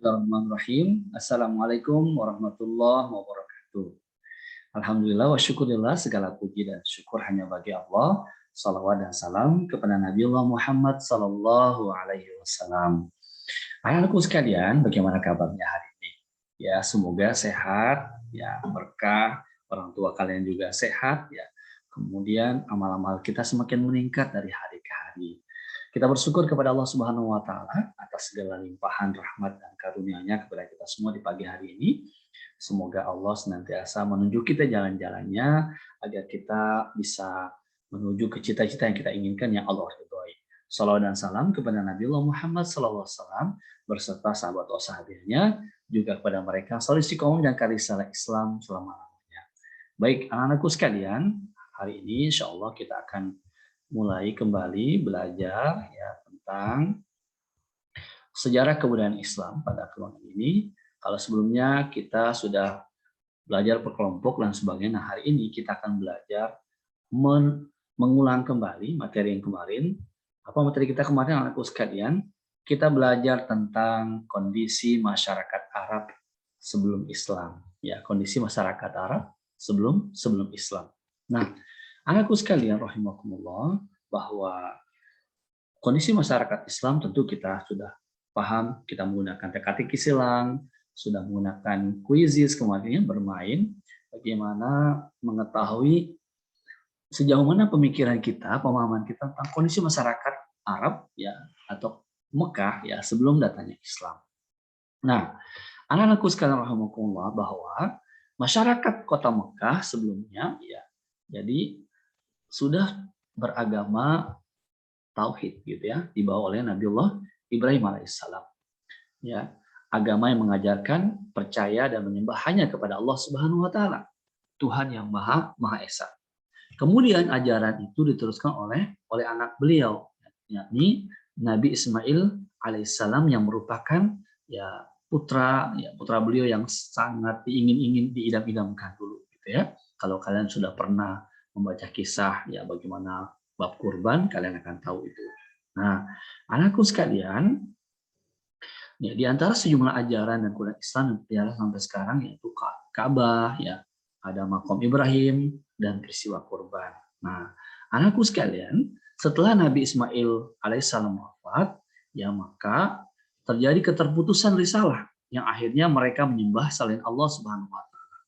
Bismillahirrahmanirrahim. Assalamualaikum warahmatullahi wabarakatuh. Alhamdulillah wa syukurillah, segala puji dan syukur hanya bagi Allah. Salawat dan salam kepada Nabiullah Muhammad sallallahu alaihi wasallam. Anak-anakku sekalian, bagaimana kabarnya hari ini? Ya, semoga sehat, ya berkah, orang tua kalian juga sehat, ya. Kemudian amal-amal kita semakin meningkat dari hari ke hari. Kita bersyukur kepada Allah Subhanahu wa taala atas segala limpahan rahmat dan karunia-Nya kepada kita semua di pagi hari ini. Semoga Allah senantiasa menunjuk kita jalan-jalannya agar kita bisa menuju ke cita-cita yang kita inginkan yang Allah ridhoi. Salawat dan salam kepada Nabiullah Muhammad SAW berserta sahabat sahabatnya, juga kepada mereka salih istiqomah dan karisala Islam selama-lamanya. Baik, anak-anakku sekalian, hari ini insya Allah kita akan mulai kembali belajar ya tentang sejarah kebudayaan Islam pada kelompok ini. Kalau sebelumnya kita sudah belajar per kelompok dan sebagainya, nah hari ini kita akan belajar mengulang kembali materi yang kemarin. Apa materi kita kemarin, anak-anakku sekalian? Kita belajar tentang kondisi masyarakat Arab sebelum Islam. Ya, kondisi masyarakat Arab sebelum Islam. Nah, anakku sekalian rahimakumullah, bahwa kondisi masyarakat Islam tentu kita sudah paham, kita menggunakan teka-teki silang, sudah menggunakan kuisis kemarin bermain, bagaimana mengetahui sejauh mana pemikiran kita, pemahaman kita tentang kondisi masyarakat Arab ya atau Mekah ya sebelum datangnya Islam. Nah, anak-anakku sekalian rahimakumullah, bahwa masyarakat kota Mekah sebelumnya ya jadi sudah beragama tauhid gitu ya, dibawa oleh Nabiullah Ibrahim alaihissalam. Ya, agama yang mengajarkan percaya dan menyembah hanya kepada Allah Subhanahu wa taala, Tuhan yang Maha Esa. Kemudian ajaran itu diteruskan oleh anak beliau, yakni Nabi Ismail alaihissalam, yang merupakan ya putra beliau yang sangat diidam-idamkan dulu gitu ya. Kalau kalian sudah pernah membaca kisah ya bagaimana bab kurban, kalian akan tahu itu. Nah, anakku sekalian, ya di antara sejumlah ajaran dan kudus Islam yang berjalan sampai sekarang yaitu Ka'bah ya, ada makom Ibrahim dan peristiwa kurban. Nah, anakku sekalian, setelah Nabi Ismail alaihissalam wafat, ya maka terjadi keterputusan risalah yang akhirnya mereka menyembah selain Allah Subhanahu wa taala.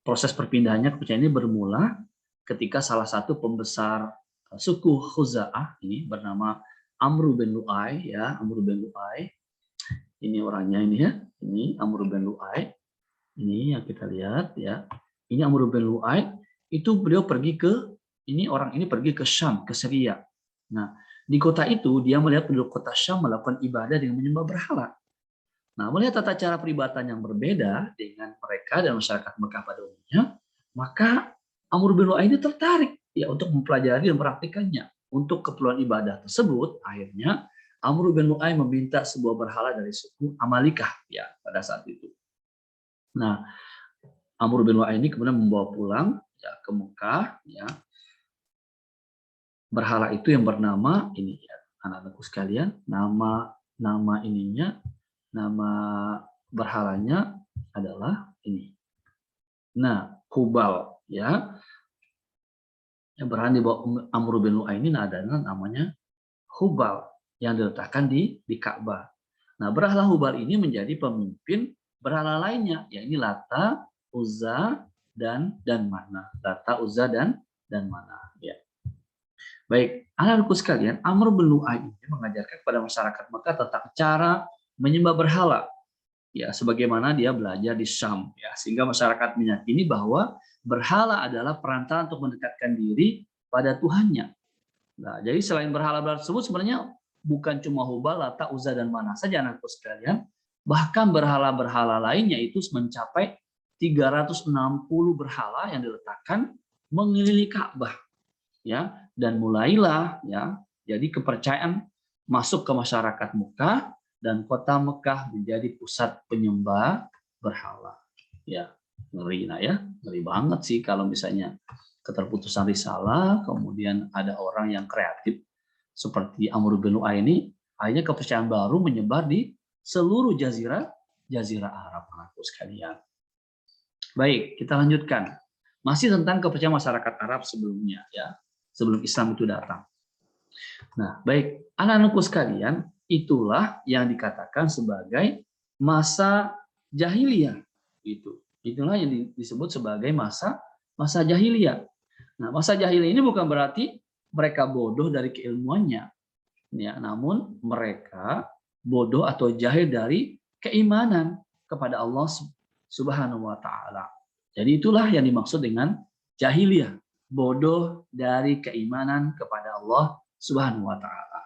Proses perpindahannya kepercayaan ini bermula ketika salah satu pembesar suku Khuza'ah ini bernama Amr bin Lu'ay ya, Amr bin Lu'ay. Ini orangnya ini ya, ini Amr bin Lu'ay. Ini yang kita lihat ya. Ini Amr bin Lu'ay, itu beliau pergi ke orang ini pergi ke Syam, ke Syria. Nah, di kota itu dia melihat penduduk kota Syam melakukan ibadah dengan menyembah berhala. Nah, melihat tata cara peribadatan yang berbeda dengan mereka dan masyarakat Mekah pada umumnya, maka Amr bin Lu'ay ini tertarik ya untuk mempelajari dan mempraktikannya. Untuk keperluan ibadah tersebut, akhirnya Amr bin Lu'ay meminta sebuah berhala dari suku Amalikah ya pada saat itu. Nah, Amr bin Lu'ay ini kemudian membawa pulang ya ke Mekah ya berhala itu yang bernama ini ya, anak-anakku sekalian, nama berhalanya adalah ini. Nah, Hubal ya. Yang berhala dibawa Amr bin Lu'ay ini adalah namanya Hubal yang diletakkan di Ka'bah. Nah, berhala Hubal ini menjadi pemimpin berhala lainnya, yakni Lata, Uzza dan Manah. Lata, Uzza dan Manah ya. Baik, anak-anakku sekalian, Amr bin Lu'ay ini mengajarkan kepada masyarakat Mekah tentang cara menyembah berhala. Ya, sebagaimana dia belajar di Syam ya, sehingga masyarakat meyakini bahwa berhala adalah perantara untuk mendekatkan diri pada Tuhannya. Nah, jadi selain berhala-berhala tersebut sebenarnya bukan cuma Hubal, Lata, Uzza dan Manah saja anak-anakku sekalian, bahkan berhala-berhala lainnya itu mencapai 360 berhala yang diletakkan mengelilingi Ka'bah. Ya, dan mulailah ya jadi kepercayaan masuk ke masyarakat Mekah dan kota Mekah menjadi pusat penyembah berhala. Ya, ngeri nah ya, ngeri banget sih kalau misalnya keterputusan risalah, kemudian ada orang yang kreatif seperti Amr bin Lu'ay ini, akhirnya kepercayaan baru menyebar di seluruh jazirah Jazirah Arab, anakku sekalian. Baik, kita lanjutkan. Masih tentang kepercayaan masyarakat Arab sebelumnya, ya, sebelum Islam itu datang. Nah, baik, anak-anakku sekalian, itulah yang dikatakan sebagai masa jahiliyah. Itulah yang disebut sebagai masa jahiliyah. Nah, masa jahiliyah ini bukan berarti mereka bodoh dari keilmuannya, ya, namun mereka bodoh atau jahil dari keimanan kepada Allah Subhanahu wa taala. Jadi itulah yang dimaksud dengan jahiliyah, bodoh dari keimanan kepada Allah Subhanahu wa taala.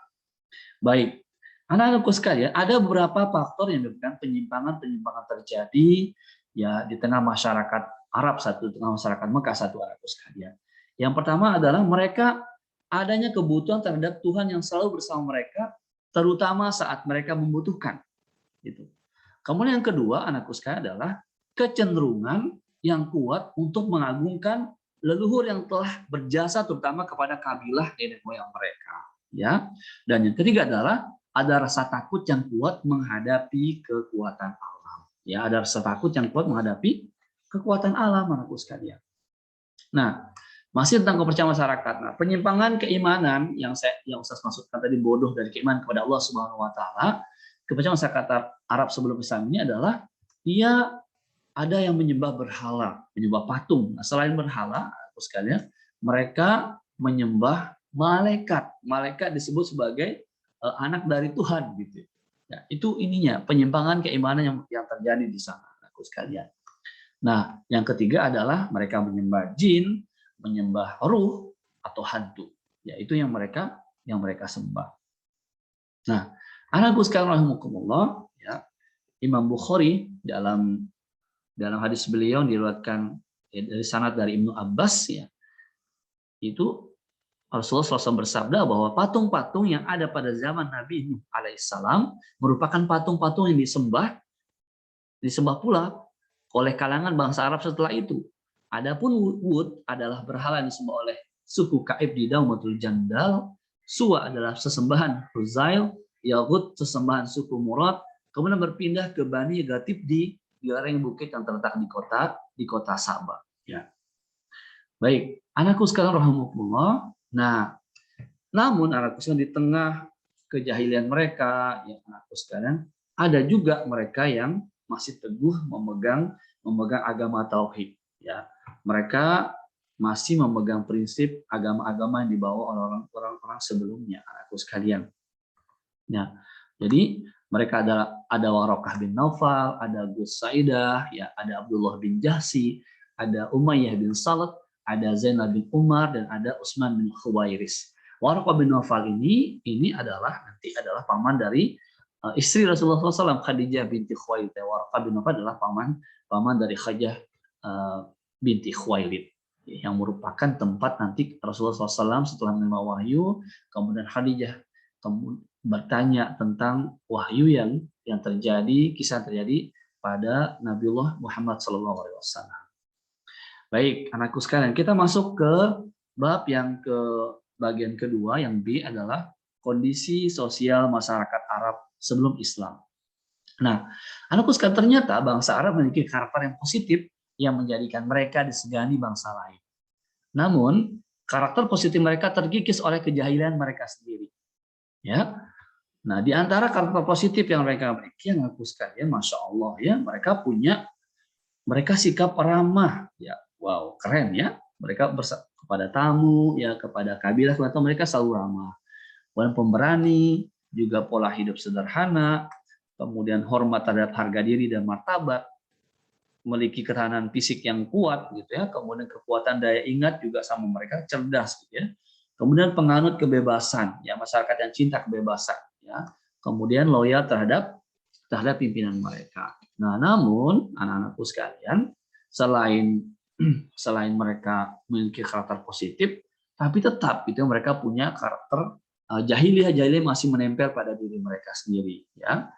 Baik, anak-anakku sekalian, ada beberapa faktor yang menyebabkan penyimpangan terjadi ya di tengah masyarakat Arab satu, tengah masyarakat Mekah satu, anakku sekalian. Yang pertama adalah mereka adanya kebutuhan terhadap Tuhan yang selalu bersama mereka, terutama saat mereka membutuhkan. Gitu. Kemudian yang kedua, anakku sekalian, adalah kecenderungan yang kuat untuk mengagungkan leluhur yang telah berjasa terutama kepada kabilah nenek moyang mereka. Ya. Dan yang ketiga adalah ada rasa takut yang kuat menghadapi kekuatan alam. Ya, ada rasa takut yang kuat menghadapi kekuatan alam, anakku sekalian. Nah, masih tentang kepercayaan masyarakat. Nah, penyimpangan keimanan yang Ustaz maksudkan tadi, bodoh dari keimanan kepada Allah Subhanahu wa taala, kepercayaan masyarakat Arab sebelum Islam ini adalah dia ada yang menyembah berhala, menyembah patung. Nah, selain berhala, anakku sekalian, mereka menyembah malaikat. Malaikat disebut sebagai anak dari Tuhan, gitu. Ya, itu ininya penyimpangan keimanan yang terjadi di sana, anakku sekalian. Nah, yang ketiga adalah mereka menyembah jin, menyembah ruh atau hantu. Ya, itu yang mereka sembah. Nah, anakku sekalian rahimakumullah, ya, Imam Bukhari dalam hadis beliau diriwayatkan dari sanad dari Ibnu Abbas, ya, itu Rasulullah SAW bersabda bahwa patung-patung yang ada pada zaman Nabi Nuh alaihissalam merupakan patung-patung yang disembah pula oleh kalangan bangsa Arab setelah itu. Adapun Wud adalah berhala yang disembah oleh suku Kaib di Daumatul Jandal, Suwa adalah sesembahan Huzail, Yaghut sesembahan suku Murad, kemudian berpindah ke Bani Ghatib di lereng bukit yang terletak di kota Sabah. Ya. Baik, anakku sekalian rahimakumullah. Nah, namun anakku sekalian, di tengah kejahilian mereka, ya, anakku sekalian, ada juga mereka yang masih teguh memegang agama tauhid, ya. Mereka masih memegang prinsip agama-agama yang dibawa oleh orang-orang sebelumnya, anakku sekalian. Ya. Jadi mereka ada Warokah bin Naufal, ada Gus Saidah, ya, ada Abdullah bin Jahsi, ada Umayyah bin Salat, ada Zainal bin Umar, dan ada Utsman bin Khuwairis. Warokah bin Naufal ini adalah paman dari istri Rasulullah SAW, Khadijah binti Khuwailid. Warokah bin Naufal adalah paman dari Khadijah binti Khuwailid, yang merupakan tempat nanti Rasulullah SAW setelah menerima wahyu, kemudian Khadijah bertanya tentang wahyu yang terjadi, kisah terjadi pada Nabiullah Muhammad SAW. Baik, anakku sekalian, kita masuk ke bab yang ke bagian kedua, yang B adalah kondisi sosial masyarakat Arab sebelum Islam. Nah, anakku sekalian, ternyata bangsa Arab memiliki karakter yang positif yang menjadikan mereka disegani bangsa lain. Namun, karakter positif mereka terkikis oleh kejahilian mereka sendiri. Ya. Nah, di antara karakter positif yang mereka miliki, anakku sekalian, masya Allah, ya, mereka sikap ramah, ya, wow, keren, ya. Mereka kepada tamu, ya, kepada kabilah atau mereka selalu ramah. Dan pemberani, juga pola hidup sederhana, kemudian hormat terhadap harga diri dan martabat, memiliki ketahanan fisik yang kuat, gitu ya. Kemudian kekuatan daya ingat juga sama mereka, cerdas, gitu ya. Kemudian penganut kebebasan, ya, masyarakat yang cinta kebebasan, ya. Kemudian loyal terhadap pimpinan mereka. Nah, namun anak-anakku sekalian, selain mereka memiliki karakter positif, tapi tetap itu mereka punya karakter jahiliyah masih menempel pada diri mereka sendiri, ya.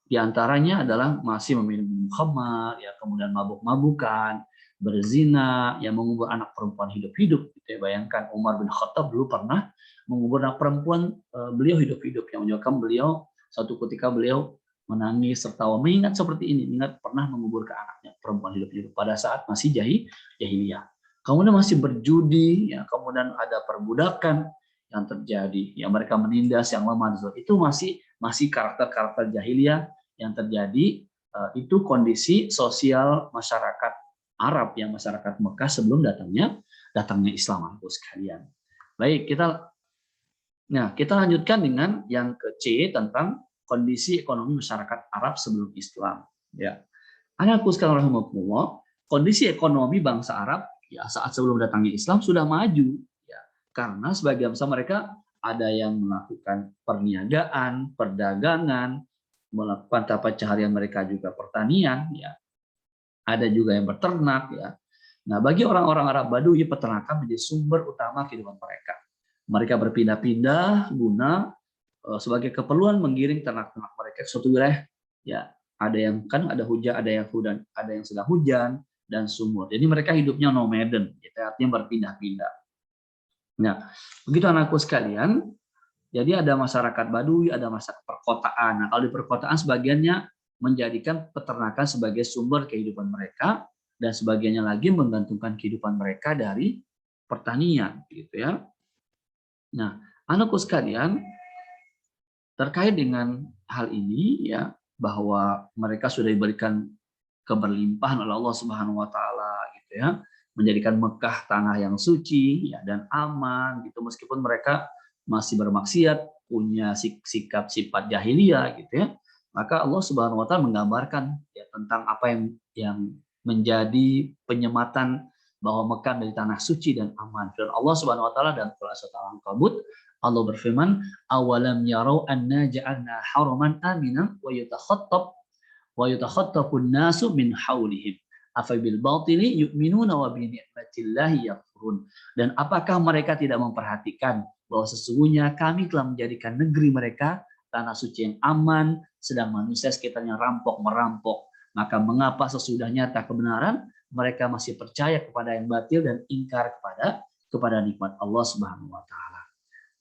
Di antaranya adalah masih meminum khamar, ya, kemudian mabuk-mabukan, berzina, yang mengubur anak perempuan hidup-hidup. Gitu ya. Bayangkan Umar bin Khattab dulu pernah mengubur anak perempuan beliau hidup-hidup, yang menyebabkan beliau suatu ketika beliau menangis, tertawa, mengingat seperti ini, ingat pernah menguburkan anaknya perempuan hidup-hidup pada saat masih jahiliyah. Kemudian masih berjudi, ya, kemudian ada perbudakan yang terjadi, ya mereka menindas yang lemah, itu masih karakter-karakter jahiliyah yang terjadi. Itu kondisi sosial masyarakat Arab, yang masyarakat Mekah sebelum datangnya Islam, aku sekalian. Baik, kita lanjutkan dengan yang ke C tentang kondisi ekonomi masyarakat Arab sebelum Islam. Ya, anakku sekalian rahimakumullah, kondisi ekonomi bangsa Arab ya saat sebelum datangnya Islam sudah maju, ya, karena sebagian besar mereka ada yang melakukan perniagaan, perdagangan, melakukan mata pencaharian mereka juga pertanian, ya, ada juga yang beternak, ya. Nah, bagi orang-orang Arab Badui, peternakan menjadi sumber utama kehidupan mereka. Mereka berpindah-pindah guna sebagai keperluan menggiring ternak-ternak mereka ke suatu wilayah, ya, ada yang kan ada hujan, ada yang sedang hujan dan sumur. Jadi mereka hidupnya nomaden, gitu, artinya berpindah-pindah. Nah, begitu anakku sekalian, jadi ada masyarakat Baduy, ada masyarakat perkotaan. Nah, kalau di perkotaan sebagiannya menjadikan peternakan sebagai sumber kehidupan mereka, dan sebagiannya lagi menggantungkan kehidupan mereka dari pertanian, gitu ya. Nah, anakku sekalian, terkait dengan hal ini, ya, bahwa mereka sudah diberikan keberlimpahan oleh Allah Subhanahu wa taala, gitu ya, menjadikan Mekah tanah yang suci, ya, dan aman gitu, meskipun mereka masih bermaksiat, punya sikap sifat jahiliyah, gitu ya. Maka Allah Subhanahu wa taala menggambarkan, ya, tentang apa yang menjadi penyematan bahwa Mekah dari tanah suci dan aman. Dan Allah Subhanahu wa taala dalam Surah Al-Ankabut, Allah berfirman, awalam yarau anna ja'alna haraman aminan wa yatakhattafun nasu min haulihim afabil batili yu'minuna wa bi ni'matillahi yakfurun. Dan apakah mereka tidak memperhatikan bahwa sesungguhnya kami telah menjadikan negeri mereka tanah suci yang aman, sedang manusia sekitarnya merampok. Maka mengapa sesudah nyata kebenaran mereka masih percaya kepada yang batil dan ingkar kepada nikmat Allah Subhanahu wa taala.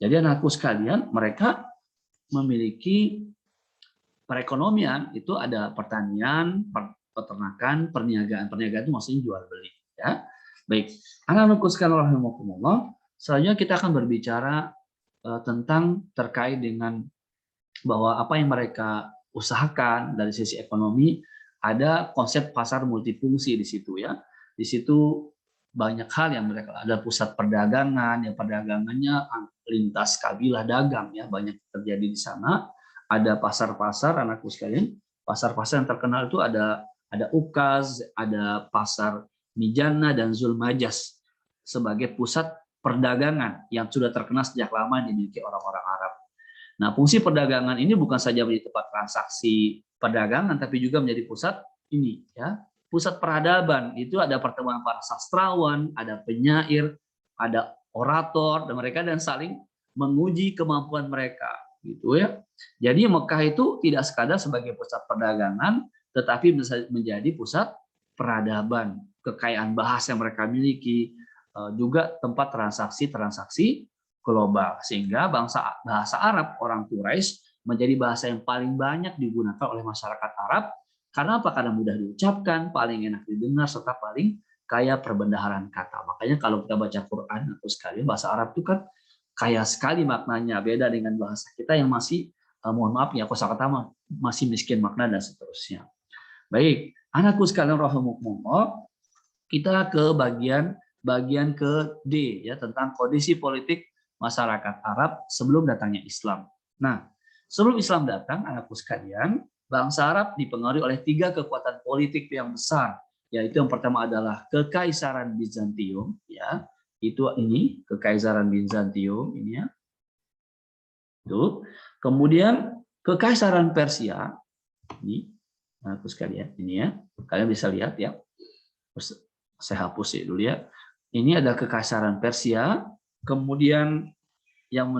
Jadi anakku sekalian, mereka memiliki perekonomian, itu ada pertanian, peternakan, perniagaan. Perniagaan itu maksudnya jual beli, ya. Baik, anak-anakku sekalian rahimakumullah, selanjutnya kita akan berbicara tentang terkait dengan bahwa apa yang mereka usahakan dari sisi ekonomi, ada konsep pasar multifungsi di situ, ya. Di situ banyak hal yang mereka, ada pusat perdagangan, yang perdagangannya lintas kabilah dagang, ya, banyak terjadi di sana. Ada pasar-pasar, anakku sekalian, pasar-pasar yang terkenal itu ada Ukaz, ada pasar Mijana dan Zulmajas sebagai pusat perdagangan yang sudah terkenal sejak lama dimiliki orang-orang Arab. Nah, fungsi perdagangan ini bukan saja menjadi tempat transaksi perdagangan, tapi juga menjadi pusat ini, ya, pusat peradaban. Itu ada pertemuan para sastrawan, ada penyair, ada orator, dan saling menguji kemampuan mereka, gitu ya. Jadi Mekah itu tidak sekadar sebagai pusat perdagangan, tetapi bisa menjadi pusat peradaban, kekayaan bahasa yang mereka miliki, juga tempat transaksi global, sehingga bahasa Arab orang Quraisy menjadi bahasa yang paling banyak digunakan oleh masyarakat Arab. Karena apa? Karena mudah diucapkan, paling enak didengar, serta paling kaya perbendaharaan kata. Makanya kalau kita baca Quran atau sekali bahasa Arab itu kan kaya sekali maknanya, beda dengan bahasa kita yang masih mohon maaf ya, kosakata masih miskin makna dan seterusnya. Baik, anakku sekalian rahimakumullah, kita ke bagian ke D, ya, tentang kondisi politik masyarakat Arab sebelum datangnya Islam. Nah, sebelum Islam datang, anakku sekalian, bangsa Arab dipengaruhi oleh 3 kekuatan politik yang besar, yaitu yang pertama adalah Kekaisaran Bizantium, ya, itu ini Kekaisaran Bizantium ini, ya. Itu. Kemudian Kekaisaran Persia, ini anakku sekalian, ini ya, kalian bisa lihat ya. Saya hapus dulu ya. Ini ada Kekaisaran Persia, kemudian yang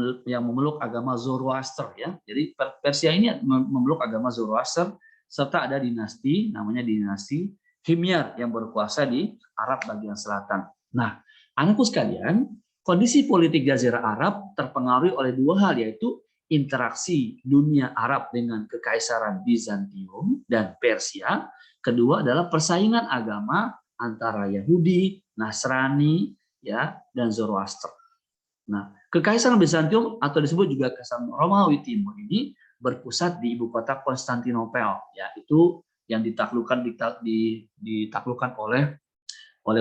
memeluk agama Zoroaster, ya. Jadi Persia ini memeluk agama Zoroaster, serta ada dinasti namanya dinasti Himyar yang berkuasa di Arab bagian selatan. Nah, anakku sekalian, kondisi politik Jazirah Arab terpengaruhi oleh 2 hal, yaitu interaksi dunia Arab dengan Kekaisaran Bizantium dan Persia. Kedua adalah persaingan agama antara Yahudi, Nasrani, ya, dan Zoroaster. Nah, Kekaisaran Bizantium atau disebut juga Kekaisaran Romawi Timur ini berpusat di ibu kota Konstantinopel, ya, itu yang ditaklukkan oleh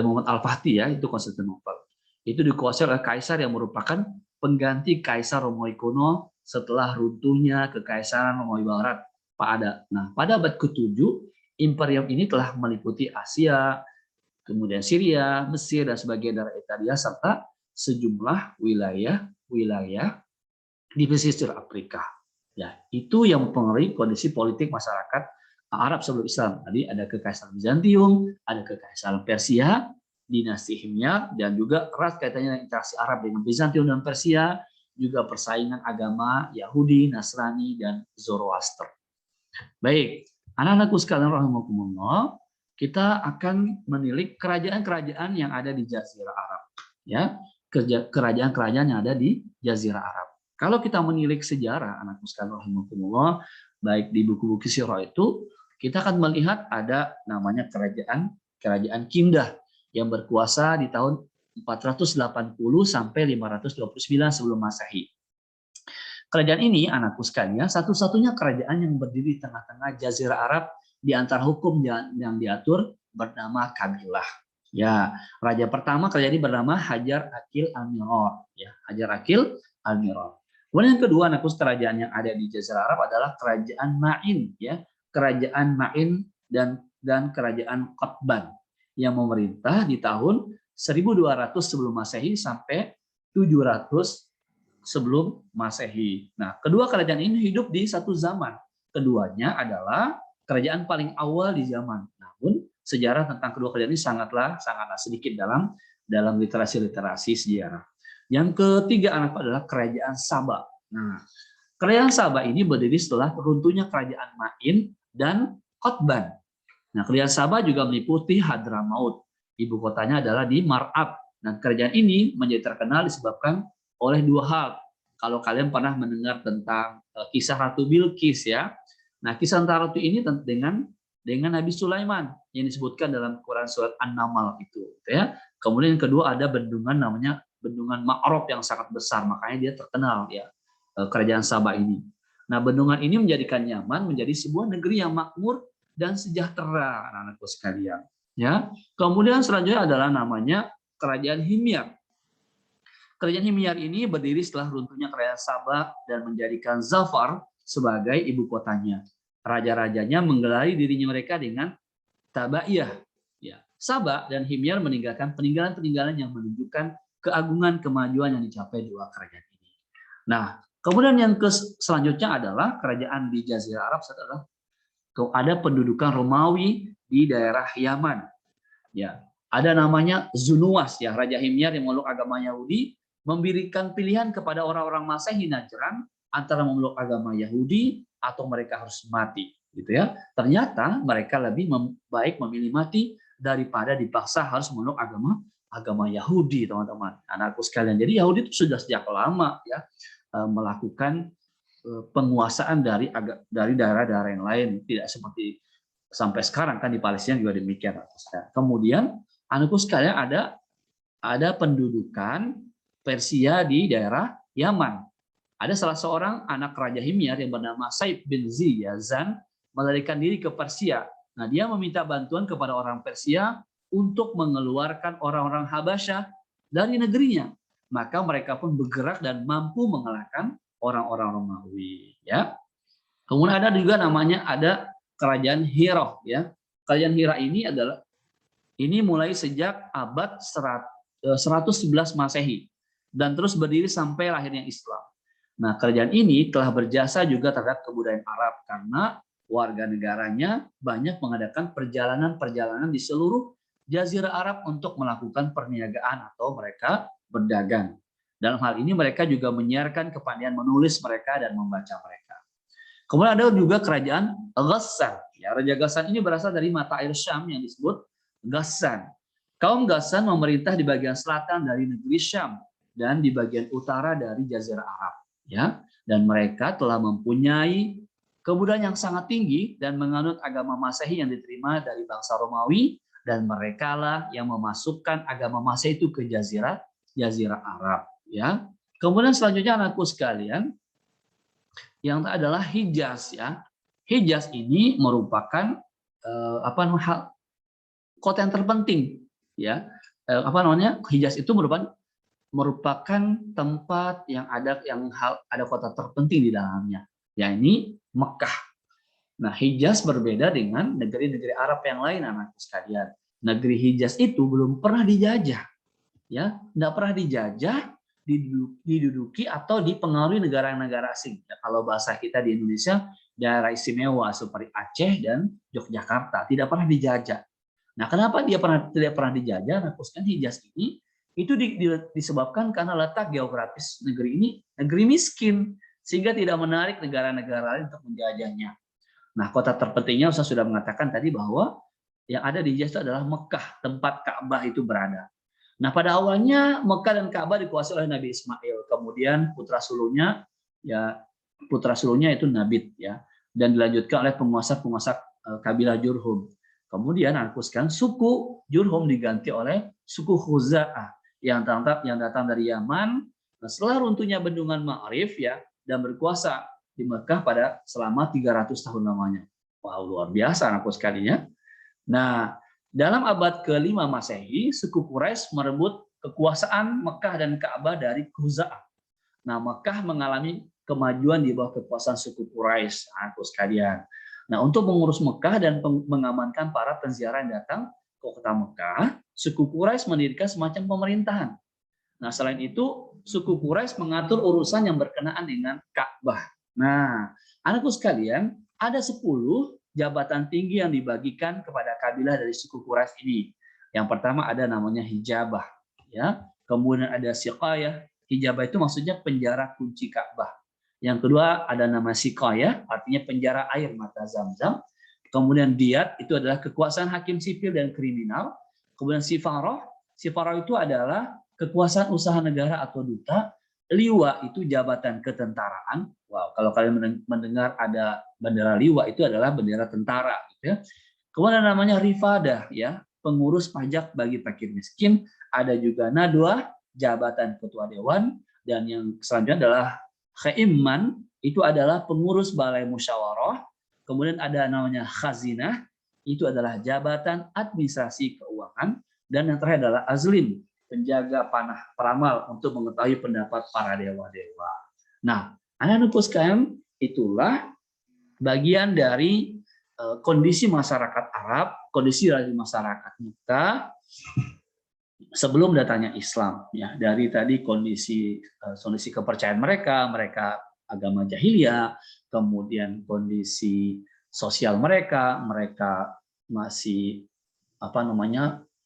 Muhammad Al-Fatih, ya, itu Konstantinopel. Itu dikuasai oleh kaisar yang merupakan pengganti Kaisar Romawi kuno setelah runtuhnya Kekaisaran Romawi Barat Nah, pada abad ke-7, imperium ini telah meliputi Asia, kemudian Syria, Mesir, dan sebagian daerah Italia, serta sejumlah wilayah di pesisir Afrika. Ya, itu yang mempengaruhi kondisi politik masyarakat Arab sebelum Islam. Tadi ada Kekaisaran Bizantium, ada Kekaisaran Persia, dinasti Himyar, dan juga erat kaitannya dengan interaksi Arab dengan Bizantium dan Persia, juga persaingan agama Yahudi, Nasrani, dan Zoroaster. Baik, anak-anakku sekalian rahimakumullah, kita akan menilik kerajaan-kerajaan yang ada di Jazirah Arab, ya, kerajaan-kerajaan yang ada di Jazirah Arab. Kalau kita menilik sejarah, anakku sekalian rahimakumullah, baik di buku-buku sirah itu, kita akan melihat ada namanya kerajaan Kindah yang berkuasa di tahun 480 sampai 529 sebelum Masehi. Kerajaan ini, anakku sekalian, satu-satunya kerajaan yang berdiri di tengah-tengah Jazirah Arab di antara hukum yang diatur bernama kabilah. Ya, raja pertama kerajaan ini bernama Hajar Akil Al-Miror. Ya, Hajar Akil Al-Miror. Kemudian yang kedua, anakku, kerajaan yang ada di Jazirah Arab adalah kerajaan Ma'in, ya, kerajaan Ma'in dan kerajaan Qatban yang memerintah di tahun 1200 sebelum Masehi sampai 700 sebelum Masehi. Nah, kedua kerajaan ini hidup di satu zaman. Keduanya adalah kerajaan paling awal di zaman. Namun, sejarah tentang kedua kerajaan ini sangatlah sedikit dalam literasi sejarah. Yang ketiga adalah kerajaan Saba. Nah, kerajaan Saba ini berdiri setelah runtuhnya kerajaan Ma'in dan Qatban. Nah, kerajaan Saba juga meliputi Hadramaut. Ibu kotanya adalah di Mar'ab. Nah, kerajaan ini menjadi terkenal disebabkan oleh dua hal. Kalau kalian pernah mendengar tentang kisah Ratu Bilqis, ya. Nah, kisah Ratu ini dengan Nabi Sulaiman yang disebutkan dalam Quran surat An-Naml itu, ya. Kemudian yang kedua ada bendungan namanya Bendungan Ma'rab yang sangat besar, makanya dia terkenal, ya, kerajaan Saba ini. Nah, bendungan ini menjadikan Yaman menjadi sebuah negeri yang makmur dan sejahtera, anak-anakku sekalian, ya. Kemudian selanjutnya adalah namanya kerajaan Himyar. Kerajaan Himyar ini berdiri setelah runtuhnya kerajaan Saba dan menjadikan Zafar sebagai ibu kotanya. Raja-rajanya menggelari dirinya mereka dengan Tabaiyah. Ya. Saba dan Himyar meninggalkan peninggalan-peninggalan yang menunjukkan keagungan kemajuan yang dicapai dua kerajaan ini. Nah, kemudian yang selanjutnya adalah kerajaan di Jazirah Arab adalah ada pendudukan Romawi di daerah Yaman. Ya, ada namanya Zunuwas, ya, Raja Himyar yang memeluk agama Yahudi, memberikan pilihan kepada orang-orang Masehi Najran antara memeluk agama Yahudi atau mereka harus mati, gitu ya. Ternyata mereka lebih baik memilih mati daripada dipaksa harus memeluk agama Yahudi, teman-teman, anakku sekalian. Jadi Yahudi itu sudah sejak lama, ya, melakukan penguasaan dari daerah-daerah yang lain, tidak seperti sampai sekarang kan di Palestina juga demikian. Kemudian anakku sekalian ada pendudukan Persia di daerah Yaman. Ada salah seorang anak Raja Himyar yang bernama Said bin Ziyazan melarikan diri ke Persia. Nah, dia meminta bantuan kepada orang Persia untuk mengeluarkan orang-orang Habasyah dari negerinya. Maka mereka pun bergerak dan mampu mengalahkan orang-orang Romawi, ya. Kemudian ada juga namanya kerajaan Hira, ya. Kerajaan Hira ini mulai sejak abad 111 Masehi dan terus berdiri sampai lahirnya Islam. Nah, kerajaan ini telah berjasa juga terhadap kebudayaan Arab karena warga negaranya banyak mengadakan perjalanan-perjalanan di seluruh Jazirah Arab untuk melakukan perniagaan atau mereka berdagang. Dalam hal ini mereka juga menyiarkan kepandaian menulis mereka dan membaca mereka. Kemudian ada juga kerajaan Ghassan. Ya, Raja Ghassan ini berasal dari mata air Syam yang disebut Ghassan. Kaum Ghassan memerintah di bagian selatan dari negeri Syam dan di bagian utara dari Jazirah Arab. Ya, dan mereka telah mempunyai kebudayaan yang sangat tinggi dan menganut agama Masehi yang diterima dari bangsa Romawi, dan mereka lah yang memasukkan agama Masehi itu ke jazirah Arab, ya. Kemudian selanjutnya anakku sekalian, yang adalah Hijaz, ya. Hijaz ini merupakan kota yang terpenting, ya. Hijaz itu merupakan tempat yang ada kota terpenting di dalamnya, yakni Mekah. Nah, Hijaz berbeda dengan negeri-negeri Arab yang lain, anakku sekalian. Negeri Hijaz itu belum pernah dijajah, ya, tidak pernah dijajah, diduduki atau dipengaruhi negara-negara asing. Ya, kalau bahasa kita di Indonesia, daerah istimewa seperti Aceh dan Yogyakarta tidak pernah dijajah. Nah, kenapa tidak pernah dijajah? Nah, khususnya Hijaz ini itu disebabkan karena letak geografis negeri ini negeri miskin, sehingga tidak menarik negara-negara lain untuk menjajahnya. Nah, kota terpentingnya saya sudah mengatakan tadi bahwa yang ada di Hijaz itu adalah Mekah, tempat Ka'bah itu berada. Nah, pada awalnya Mekah dan Ka'bah dikuasai oleh Nabi Ismail, kemudian putra sulungnya itu Nabit, ya, dan dilanjutkan oleh penguasa-penguasa kabilah Jurhum. Kemudian suku Jurhum diganti oleh suku Khuza'ah yang datang dari Yaman. Nah, setelah runtuhnya bendungan Ma'rif, ya, dan berkuasa di Mekah pada selama 300 tahun lamanya. Wow, luar biasa anakku sekalian. Nah, dalam abad ke-5 Masehi, suku Quraisy merebut kekuasaan Mekah dan Ka'bah dari Khuza'ah. Nah, Mekah mengalami kemajuan di bawah kekuasaan suku Quraisy, anakku sekalian. Nah, untuk mengurus Mekah dan mengamankan para penziarah yang datang ke kota Mekah, suku Quraisy mendirikan semacam pemerintahan. Nah, selain itu, suku Quraisy mengatur urusan yang berkenaan dengan Ka'bah. Nah, anakku sekalian, ada 10 jabatan tinggi yang dibagikan kepada kabilah dari suku Quraisy ini. Yang pertama ada namanya hijabah, ya. Kemudian ada siqayah. Hijabah itu maksudnya penjara kunci Ka'bah. Yang kedua ada nama siqayah, artinya penjara air mata Zam-Zam. Kemudian diyat itu adalah kekuasaan hakim sipil dan kriminal. Kemudian sifarah itu adalah kekuasaan usaha negara atau duta. Liwa itu jabatan ketentaraan. Wow, kalau kalian mendengar ada bendera liwa, itu adalah bendera tentara, gitu ya. Kemudian namanya rifadah, ya, pengurus pajak bagi fakir miskin. Ada juga nadwa, jabatan ketua dewan, dan yang selanjutnya adalah khaiman, itu adalah pengurus balai musyawarah. Kemudian ada namanya khazinah, itu adalah jabatan administrasi keuangan. Dan yang terakhir adalah azlim, penjaga panah peramal untuk mengetahui pendapat para dewa-dewa. Nah, anak-anakku sekalian, itulah bagian dari kondisi masyarakat Arab, kondisi dari masyarakat kita sebelum datangnya Islam, ya. Dari tadi kondisi kepercayaan mereka agama jahiliyah, kemudian kondisi sosial mereka masih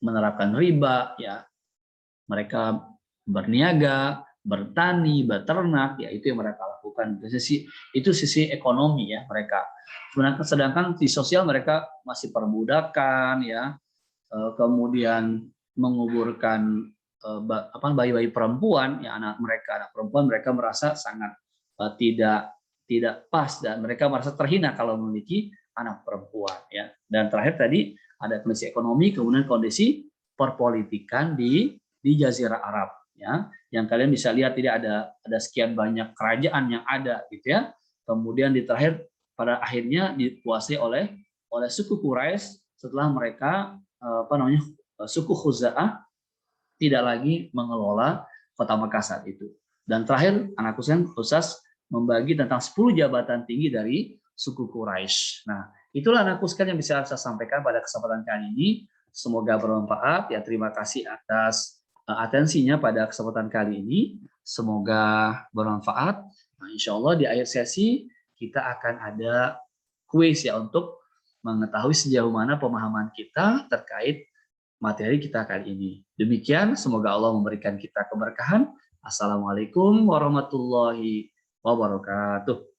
menerapkan riba, ya. Mereka berniaga, bertani, beternak, ya, itu yang mereka lakukan. Itu sisi ekonomi, ya, mereka. Sedangkan di sosial mereka masih perbudakan, ya, kemudian menguburkan bayi-bayi perempuan, ya, anak perempuan mereka merasa sangat tidak pas, dan mereka merasa terhina kalau memiliki anak perempuan, ya. Dan terakhir tadi ada kondisi ekonomi, kemudian kondisi perpolitikan di Jazirah Arab, ya, yang kalian bisa lihat tidak ada sekian banyak kerajaan yang ada, gitu ya. Kemudian di terakhir pada akhirnya dikuasai oleh suku Quraisy setelah mereka suku Khuza'ah tidak lagi mengelola kota Mekah saat itu. Dan terakhir anakku sekalian, Ustaz membagi tentang 10 jabatan tinggi dari suku Quraisy. Nah, itulah anakku sekalian yang bisa saya sampaikan pada kesempatan kali ini. Semoga bermanfaat, ya. Terima kasih atas atensinya pada kesempatan kali ini. Semoga bermanfaat. Nah, insya Allah di akhir sesi kita akan ada kuis, ya, untuk mengetahui sejauh mana pemahaman kita terkait materi kita kali ini. Demikian, semoga Allah memberikan kita keberkahan. Assalamualaikum warahmatullahi wabarakatuh.